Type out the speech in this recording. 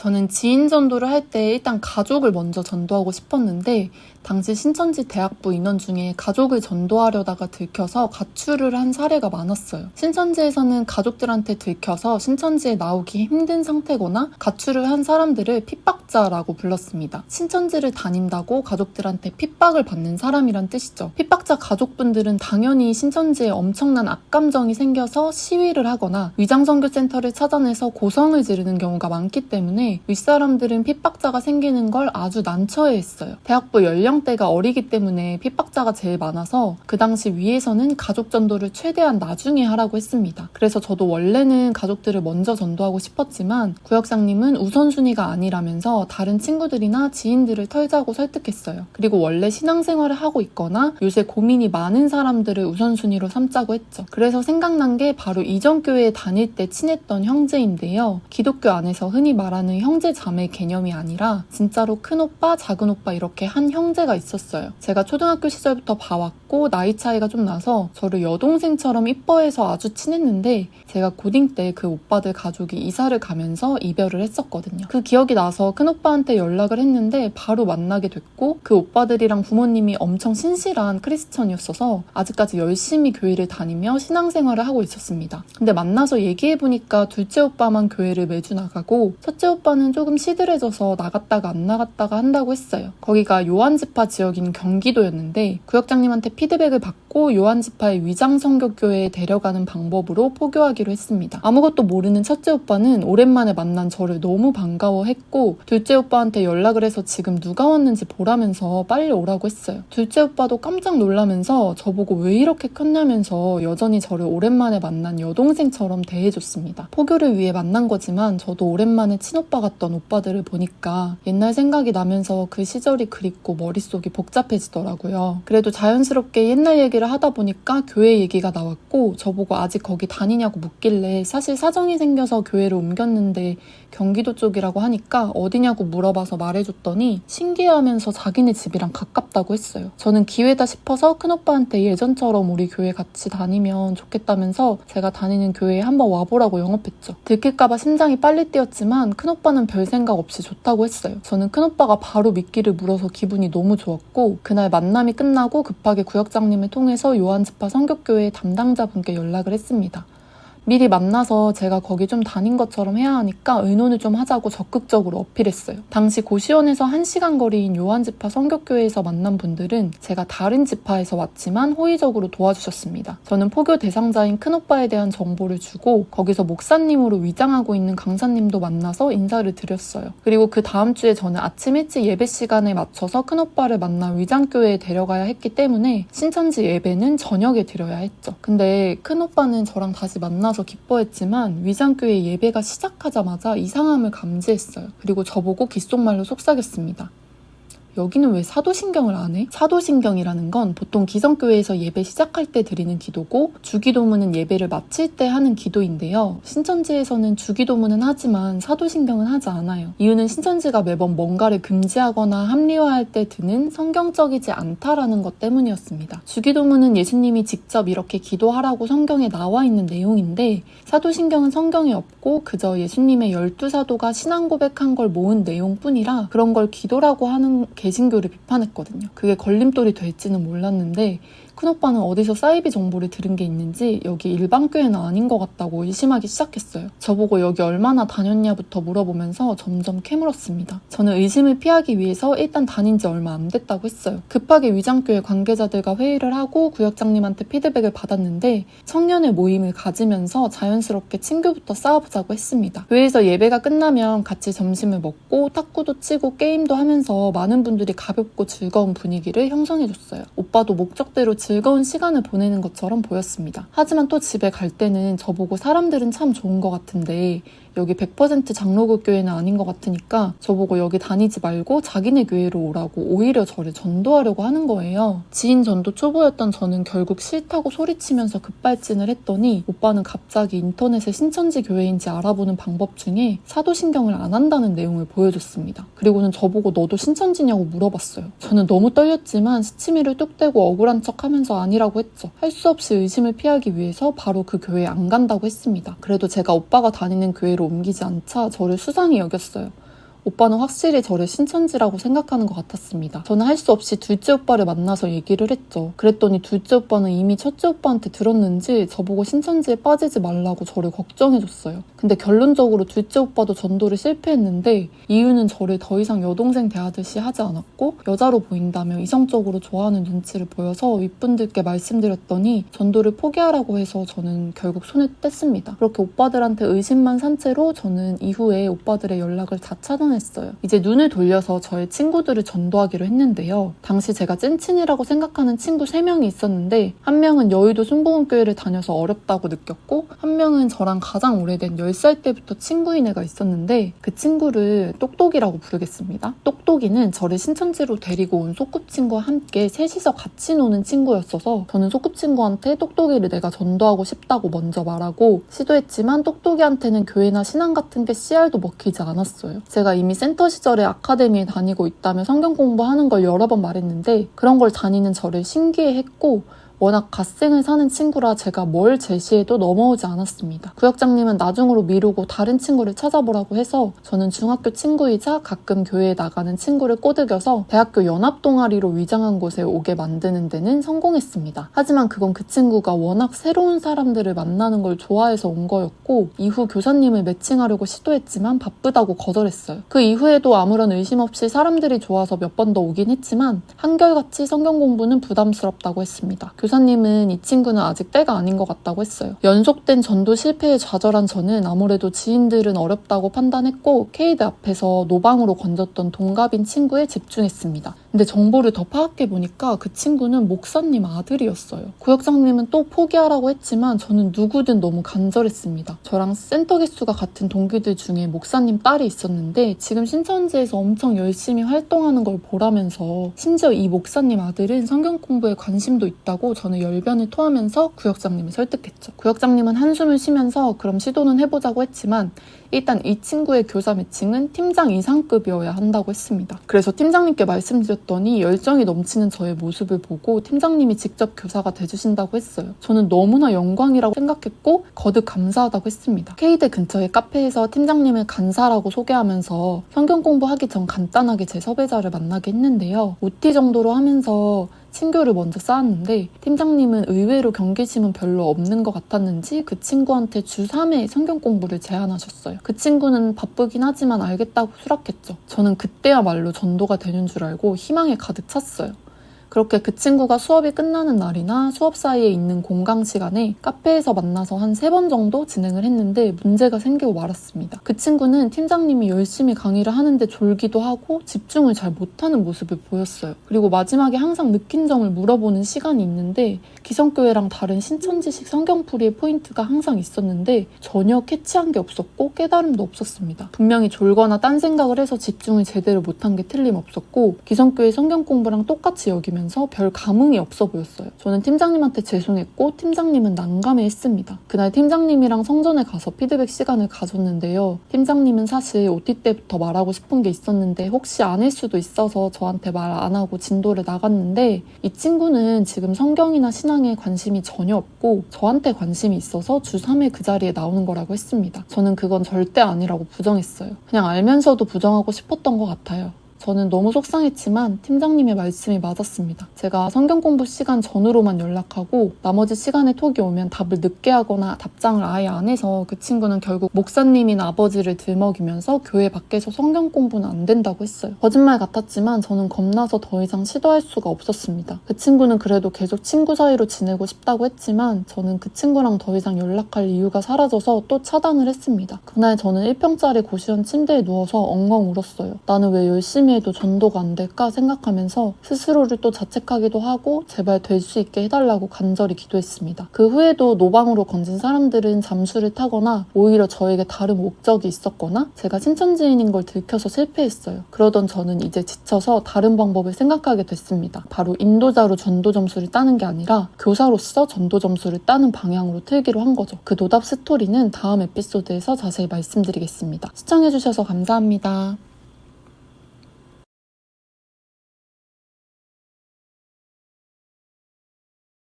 저는 지인 전도를 할 때 일단 가족을 먼저 전도하고 싶었는데 당시 신천지 대학부 인원 중에 가족을 전도하려다가 들켜서 가출을 한 사례가 많았어요. 신천지에서는 가족들한테 들켜서 신천지에 나오기 힘든 상태거나 가출을 한 사람들을 핍박자라고 불렀습니다. 신천지를 다닌다고 가족들한테 핍박을 받는 사람이란 뜻이죠. 핍박자 가족분들은 당연히 신천지에 엄청난 악감정이 생겨서 시위를 하거나 위장선교센터를 찾아내서 고성을 지르는 경우가 많기 때문에 윗사람들은 핍박자가 생기는 걸 아주 난처해했어요. 대학부 연령대가 어리기 때문에 핍박자가 제일 많아서 그 당시 위에서는 가족 전도를 최대한 나중에 하라고 했습니다. 그래서 저도 원래는 가족들을 먼저 전도하고 싶었지만 구역장님은 우선순위가 아니라면서 다른 친구들이나 지인들을 털자고 설득했어요. 그리고 원래 신앙생활을 하고 있거나 요새 고민이 많은 사람들을 우선순위로 삼자고 했죠. 그래서 생각난 게 바로 이전 교회에 다닐 때 친했던 형제인데요. 기독교 안에서 흔히 말하는 형제 자매 개념이 아니라 진짜로 큰오빠, 작은오빠 이렇게 한 형제가 있었어요. 제가 초등학교 시절부터 봐왔고 나이 차이가 좀 나서 저를 여동생처럼 이뻐해서 아주 친했는데 제가 고딩 때 그 오빠들 가족이 이사를 가면서 이별을 했었거든요. 그 기억이 나서 큰오빠한테 연락을 했는데 바로 만나게 됐고 그 오빠들이랑 부모님이 엄청 신실한 크리스천이었어서 아직까지 열심히 교회를 다니며 신앙생활을 하고 있었습니다. 근데 만나서 얘기해보니까 둘째 오빠만 교회를 매주 나가고 첫째 오빠는 조금 시들해져서 나갔다가 안 나갔다가 한다고 했어요. 거기가 요한지파 지역인 경기도였는데 구역장님한테 피드백을 받고 요한지파의 위장선교교회에 데려가는 방법으로 포교하기로 했습니다. 아무것도 모르는 첫째 오빠는 오랜만에 만난 저를 너무 반가워했고 둘째 오빠한테 연락을 해서 지금 누가 왔는지 보라면서 빨리 오라고 했어요. 둘째 오빠도 깜짝 놀라면서 저보고 왜 이렇게 컸냐면서 여전히 저를 오랜만에 만난 여동생처럼 대해줬습니다. 포교를 위해 만난 거지만 저도 오랜만에 친오빠 같던 오빠들을 보니까 옛날 생각이 나면서 그 시절이 그립고 머릿속이 복잡해지더라고요. 그래도 자연스럽게 옛날 얘기를 하다 보니까 교회 얘기가 나왔고 저보고 아직 거기 다니냐고 묻길래 사실 사정이 생겨서 교회를 옮겼는데 경기도 쪽이라고 하니까 어디냐고 물어봐서 말해줬더니 신기해하면서 자기네 집이랑 가깝다고 했어요. 저는 기회다 싶어서 큰오빠한테 예전처럼 우리 교회 같이 다니면 좋겠다면서 제가 다니는 교회에 한번 와보라고 영업했죠. 들킬까봐 심장이 빨리 뛰었지만 큰오빠는 별 생각 없이 좋다고 했어요. 저는 큰오빠가 바로 미끼를 물어서 기분이 너무 좋았고 그날 만남이 끝나고 급하게 구역장님을 통해서 요한지파 선교교회 담당자분께 연락을 했습니다. 미리 만나서 제가 거기 좀 다닌 것처럼 해야 하니까 의논을 좀 하자고 적극적으로 어필했어요. 당시 고시원에서 1시간 거리인 요한지파 선교교회에서 만난 분들은 제가 다른 지파에서 왔지만 호의적으로 도와주셨습니다. 저는 포교 대상자인 큰오빠에 대한 정보를 주고 거기서 목사님으로 위장하고 있는 강사님도 만나서 인사를 드렸어요. 그리고 그 다음 주에 저는 아침 일찍 예배 시간에 맞춰서 큰오빠를 만나 위장교회에 데려가야 했기 때문에 신천지 예배는 저녁에 드려야 했죠. 근데 큰오빠는 저랑 다시 만나서 기뻐했지만 위장교회 예배가 시작하자마자 이상함을 감지했어요. 그리고 저보고 귓속말로 속삭였습니다. 여기는 왜 사도신경을 안 해? 사도신경이라는 건 보통 기성교회에서 예배 시작할 때 드리는 기도고 주기도문은 예배를 마칠 때 하는 기도인데요. 신천지에서는 주기도문은 하지만 사도신경은 하지 않아요. 이유는 신천지가 매번 뭔가를 금지하거나 합리화할 때 드는 성경적이지 않다라는 것 때문이었습니다. 주기도문은 예수님이 직접 이렇게 기도하라고 성경에 나와 있는 내용인데 사도신경은 성경에 없고 그저 예수님의 12사도가 신앙 고백한 걸 모은 내용뿐이라 그런 걸 기도라고 하는 개신교를 비판했거든요. 그게 걸림돌이 될지는 몰랐는데 큰오빠는 어디서 사이비 정보를 들은 게 있는지 여기 일반교회는 아닌 것 같다고 의심하기 시작했어요. 저보고 여기 얼마나 다녔냐부터 물어보면서 점점 캐물었습니다. 저는 의심을 피하기 위해서 일단 다닌 지 얼마 안 됐다고 했어요. 급하게 위장교회 관계자들과 회의를 하고 구역장님한테 피드백을 받았는데 청년의 모임을 가지면서 자연스럽게 친교부터 쌓아보자고 했습니다. 교회에서 예배가 끝나면 같이 점심을 먹고 탁구도 치고 게임도 하면서 많은 분들이 가볍고 즐거운 분위기를 형성해줬어요. 오빠도 목적대로 즐거운 시간을 보내는 것처럼 보였습니다. 하지만 또 집에 갈 때는 저보고 사람들은 참 좋은 것 같은데 여기 100% 장로교 교회는 아닌 것 같으니까 저보고 여기 다니지 말고 자기네 교회로 오라고 오히려 저를 전도하려고 하는 거예요. 지인 전도 초보였던 저는 결국 싫다고 소리치면서 급발진을 했더니 오빠는 갑자기 인터넷에 신천지 교회인지 알아보는 방법 중에 사도신경을 안 한다는 내용을 보여줬습니다. 그리고는 저보고 너도 신천지냐고 물어봤어요. 저는 너무 떨렸지만 시치미를 뚝 떼고 억울한 척 하면서 아니라고 했죠. 할 수 없이 의심을 피하기 위해서 바로 그 교회에 안 간다고 했습니다. 그래도 제가 오빠가 다니는 교회로 옮기지 않자 저를 수상히 여겼어요. 오빠는 확실히 저를 신천지라고 생각하는 것 같았습니다. 저는 할 수 없이 둘째 오빠를 만나서 얘기를 했죠. 그랬더니 둘째 오빠는 이미 첫째 오빠한테 들었는지 저보고 신천지에 빠지지 말라고 저를 걱정해줬어요. 근데 결론적으로 둘째 오빠도 전도를 실패했는데 이유는 저를 더 이상 여동생 대하듯이 하지 않았고 여자로 보인다며 이성적으로 좋아하는 눈치를 보여서 윗분들께 말씀드렸더니 전도를 포기하라고 해서 저는 결국 손을 뗐습니다. 그렇게 오빠들한테 의심만 산 채로 저는 이후에 오빠들의 연락을 다 차단했어요. 이제 눈을 돌려서 저의 친구들을 전도하기로 했는데요. 당시 제가 찐친이라고 생각하는 친구 3명이 있었는데 한 명은 여의도 순복음교회를 다녀서 어렵다고 느꼈고 한 명은 저랑 가장 오래된 10살 때부터 친구인 애가 있었는데 그 친구를 똑똑이라고 부르겠습니다. 똑똑이는 저를 신천지로 데리고 온 소꿉친구와 함께 셋이서 같이 노는 친구였어서 저는 소꿉친구한테 똑똑이를 내가 전도하고 싶다고 먼저 말하고 시도했지만 똑똑이한테는 교회나 신앙 같은 게 씨알도 먹히지 않았어요. 제가 이미 센터 시절에 아카데미에 다니고 있다며 성경 공부하는 걸 여러 번 말했는데 그런 걸 다니는 저를 신기해했고 워낙 갓생을 사는 친구라 제가 뭘 제시해도 넘어오지 않았습니다. 구역장님은 나중으로 미루고 다른 친구를 찾아보라고 해서 저는 중학교 친구이자 가끔 교회에 나가는 친구를 꼬드겨서 대학교 연합동아리로 위장한 곳에 오게 만드는 데는 성공했습니다. 하지만 그건 그 친구가 워낙 새로운 사람들을 만나는 걸 좋아해서 온 거였고 이후 교사님을 매칭하려고 시도했지만 바쁘다고 거절했어요. 그 이후에도 아무런 의심 없이 사람들이 좋아서 몇 번 더 오긴 했지만 한결같이 성경 공부는 부담스럽다고 했습니다. 교사님은 이 친구는 아직 때가 아닌 것 같다고 했어요. 연속된 전도 실패에 좌절한 저는 아무래도 지인들은 어렵다고 판단했고 K대 앞에서 노방으로 건졌던 동갑인 친구에 집중했습니다. 근데 정보를 더 파악해보니까 그 친구는 목사님 아들이었어요. 구역장님은 또 포기하라고 했지만 저는 누구든 너무 간절했습니다. 저랑 센터 개수가 같은 동기들 중에 목사님 딸이 있었는데 지금 신천지에서 엄청 열심히 활동하는 걸 보라면서 심지어 이 목사님 아들은 성경 공부에 관심도 있다고 저는 열변을 토하면서 구역장님을 설득했죠. 구역장님은 한숨을 쉬면서 그럼 시도는 해보자고 했지만 일단 이 친구의 교사 매칭은 팀장 이상급이어야 한다고 했습니다. 그래서 팀장님께 말씀드렸더니 열정이 넘치는 저의 모습을 보고 팀장님이 직접 교사가 돼주신다고 했어요. 저는 너무나 영광이라고 생각했고 거듭 감사하다고 했습니다. K대 근처의 카페에서 팀장님을 간사라고 소개하면서 성경 공부하기 전 간단하게 제 섭외자를 만나게 했는데요. OT 정도로 하면서 친교를 먼저 쌓았는데 팀장님은 의외로 경계심은 별로 없는 것 같았는지 그 친구한테 주 3회 성경 공부를 제안하셨어요. 그 친구는 바쁘긴 하지만 알겠다고 수락했죠. 저는 그때야말로 전도가 되는 줄 알고 희망에 가득 찼어요. 그렇게 그 친구가 수업이 끝나는 날이나 수업 사이에 있는 공강 시간에 카페에서 만나서 한 3번 정도 진행을 했는데 문제가 생기고 말았습니다. 그 친구는 팀장님이 열심히 강의를 하는데 졸기도 하고 집중을 잘 못하는 모습을 보였어요. 그리고 마지막에 항상 느낀 점을 물어보는 시간이 있는데 기성교회랑 다른 신천지식 성경풀이의 포인트가 항상 있었는데 전혀 캐치한 게 없었고 깨달음도 없었습니다. 분명히 졸거나 딴 생각을 해서 집중을 제대로 못한 게 틀림없었고 기성교회 성경 공부랑 똑같이 여기면 별 감흥이 없어 보였어요. 저는 팀장님한테 죄송했고 팀장님은 난감해했습니다. 그날 팀장님이랑 성전에 가서 피드백 시간을 가졌는데요. 팀장님은 사실 OT 때부터 말하고 싶은 게 있었는데 혹시 아닐 수도 있어서 저한테 말 안 하고 진도를 나갔는데 이 친구는 지금 성경이나 신앙에 관심이 전혀 없고 저한테 관심이 있어서 주 3회 그 자리에 나오는 거라고 했습니다. 저는 그건 절대 아니라고 부정했어요. 그냥 알면서도 부정하고 싶었던 것 같아요. 저는 너무 속상했지만 팀장님의 말씀이 맞았습니다. 제가 성경 공부 시간 전후로만 연락하고 나머지 시간에 톡이 오면 답을 늦게 하거나 답장을 아예 안 해서 그 친구는 결국 목사님이나 아버지를 들먹이면서 교회 밖에서 성경 공부는 안 된다고 했어요. 거짓말 같았지만 저는 겁나서 더 이상 시도할 수가 없었습니다. 그 친구는 그래도 계속 친구 사이로 지내고 싶다고 했지만 저는 그 친구랑 더 이상 연락할 이유가 사라져서 또 차단을 했습니다. 그날 저는 1평짜리 고시원 침대에 누워서 엉엉 울었어요. 나는 왜 열심히 해도 전도가 안 될까 생각하면서 스스로를 또 자책하기도 하고 제발 될 수 있게 해달라고 간절히 기도했습니다. 그 후에도 노방으로 건진 사람들은 잠수를 타거나 오히려 저에게 다른 목적이 있었거나 제가 신천지인인 걸 들켜서 실패했어요. 그러던 저는 이제 지쳐서 다른 방법을 생각하게 됐습니다. 바로 인도자로 전도 점수를 따는 게 아니라 교사로서 전도 점수를 따는 방향으로 틀기로 한 거죠. 그 노답 스토리는 다음 에피소드에서 자세히 말씀드리겠습니다. 시청해주셔서 감사합니다.